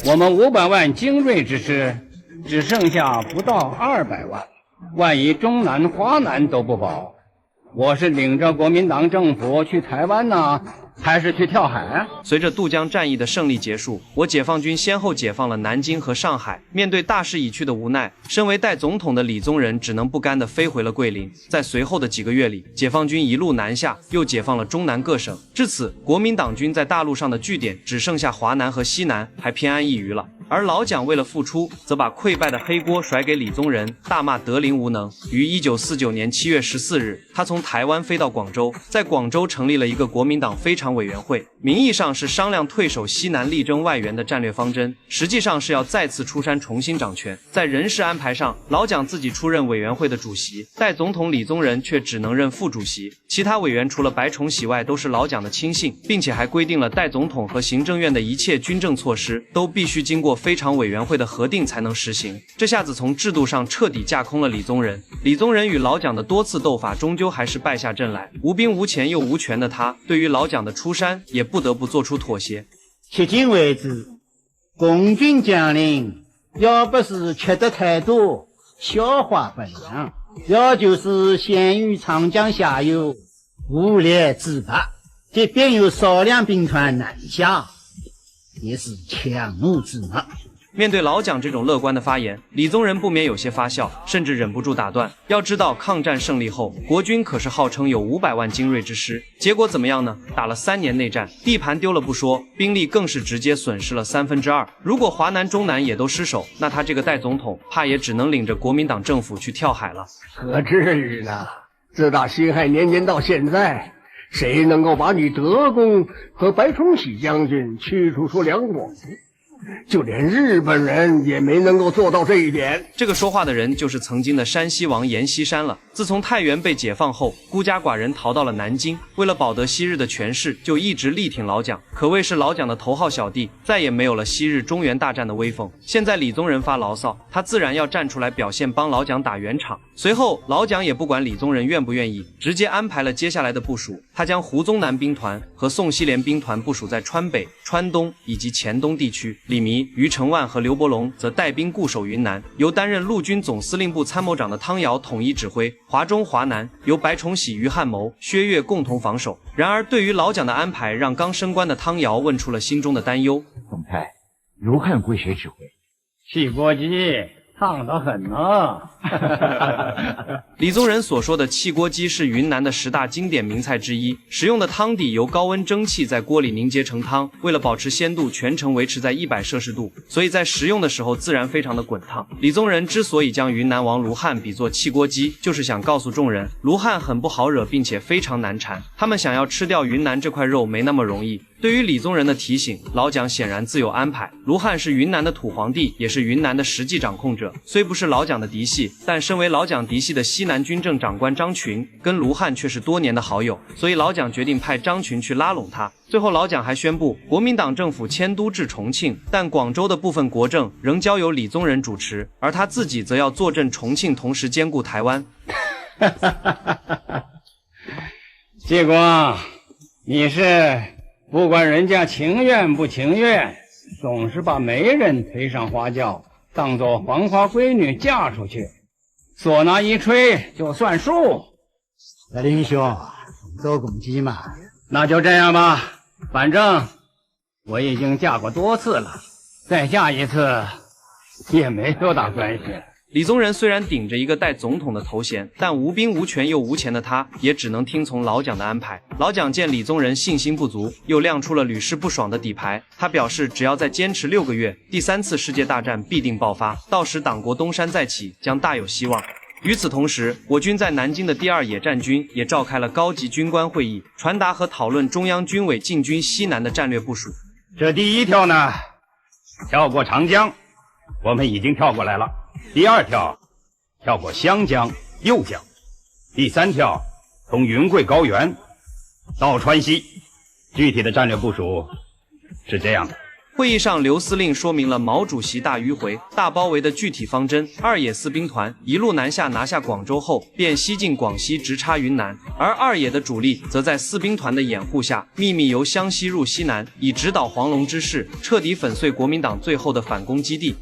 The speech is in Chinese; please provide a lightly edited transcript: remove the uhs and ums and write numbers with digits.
我们500万精锐之师只剩下不到200万，万一中南、华南都不保，我是领着国民党政府去台湾呢，还是去跳海啊？随着渡江战役的胜利结束，我解放军先后解放了南京和上海。面对大势已去的无奈，身为代总统的李宗仁只能不甘地飞回了桂林。在随后的几个月里，解放军一路南下，又解放了中南各省。至此，国民党军在大陆上的据点只剩下华南和西南，还偏安一隅了。而老蒋为了复出，则把溃败的黑锅甩给李宗仁，大骂德龄无能。于1949年7月14日，他从台湾飞到广州，在广州成立了一个国民党非常委员会，名义上是商量退守西南力争外援的战略方针，实际上是要再次出山重新掌权。在人事安排上，老蒋自己出任委员会的主席，代总统李宗仁却只能任副主席，其他委员除了白崇禧外都是老蒋的亲信，并且还规定了代总统和行政院的一切军政措施都必须经过非常委员会的核定才能实行。这下子从制度上彻底架空了李宗仁。李宗仁与老蒋的多次斗法，终究还是败下阵来。无兵无钱又无权的他，对于老蒋的出山也不得不做出妥协。迄今为止，共军将领要不是吃得太多，消化不良，要就是陷于长江下游，无力自拔。即便有少量兵团南下，也是强弩之末。面对老蒋这种乐观的发言，李宗仁不免有些发笑，甚至忍不住打断。要知道，抗战胜利后，国军可是号称有500万精锐之师，结果怎么样呢？打了3年内战，地盘丢了不说，兵力更是直接损失了2/3。如果华南、中南也都失守，那他这个代总统怕也只能领着国民党政府去跳海了。何至于呢？自打辛亥年间到现在，谁能够把你德公和白崇禧将军驱逐出两广？就连日本人也没能够做到这一点。这个说话的人就是曾经的山西王阎锡山了。自从太原被解放后，孤家寡人逃到了南京，为了保得昔日的权势，就一直力挺老蒋，可谓是老蒋的头号小弟，再也没有了昔日中原大战的威风。现在李宗仁发牢骚，他自然要站出来表现，帮老蒋打圆场。随后老蒋也不管李宗仁愿不愿意，直接安排了接下来的部署。他将胡宗南兵团和宋希濂兵团部署在川北、川东以及黔东地区，李弥、余承万和刘伯龙则带兵固守云南，由担任陆军总司令部参谋长的汤尧统一指挥。华中、华南由白崇禧、于汉谋、薛岳共同防守。然而对于老蒋的安排，让刚升官的汤尧问出了心中的担忧。总裁，卢汉归谁指挥？汽锅鸡烫得很呢。李宗仁所说的汽锅鸡是云南的10大经典名菜之一，使用的汤底由高温蒸汽在锅里凝结成汤，为了保持鲜度，全程维持在100摄氏度，所以在食用的时候自然非常的滚烫。李宗仁之所以将云南王卢汉比作汽锅鸡，就是想告诉众人，卢汉很不好惹，并且非常难缠，他们想要吃掉云南这块肉没那么容易。对于李宗仁的提醒，老蒋显然自有安排。卢汉是云南的土皇帝，也是云南的实际掌控者，虽不是老蒋的嫡系，但身为老蒋嫡系的西南军政长官张群跟卢汉却是多年的好友，所以老蒋决定派张群去拉拢他。最后老蒋还宣布，国民党政府迁都至重庆，但广州的部分国政仍交由李宗仁主持，而他自己则要坐镇重庆，同时兼顾台湾。结果你是不管人家情愿不情愿，总是把媒人推上花轿，当作黄花闺女嫁出去，唢呐一吹就算数。林兄，周公鸡嘛，那就这样吧，反正我已经嫁过多次了，再嫁一次也没多大关系。李宗仁虽然顶着一个代总统的头衔，但无兵无权又无钱的他，也只能听从老蒋的安排。老蒋见李宗仁信心不足，又亮出了屡试不爽的底牌。他表示，只要再坚持6个月，第3次世界大战必定爆发，到时党国东山再起，将大有希望。与此同时，我军在南京的第2野战军也召开了高级军官会议，传达和讨论中央军委进军西南的战略部署。这第1跳呢，跳过长江，我们已经跳过来了。第2跳，跳过湘江、右江。第3跳，从云贵高原到川西。具体的战略部署是这样的：会议上，刘司令说明了毛主席大迂回、大包围的具体方针。二野四兵团一路南下，拿下广州后，便西进广西，直插云南。而二野的主力则在四兵团的掩护下，秘密由湘西入西南，以指导黄龙之势，彻底粉碎国民党最后的反攻基地。